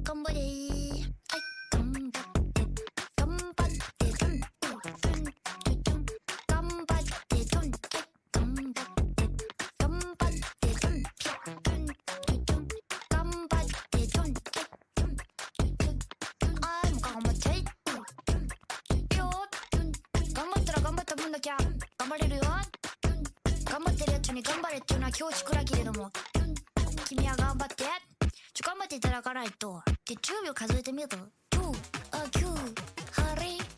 頑張れー。はい、頑張って、頑張って、トントントントントン。頑張ってトン、はい、頑張って、頑張ってトントントントン。頑張ってトン、はい、トントントン。あーもう頑張っちゃい。よー、頑張ったら頑張った分だけ頑張れるよ。頑張ってるやつに頑張れっていうのは恐縮だけれども、君は頑張って。頑張っていただかないと。で、10秒数えてみると。9、9、ハリー。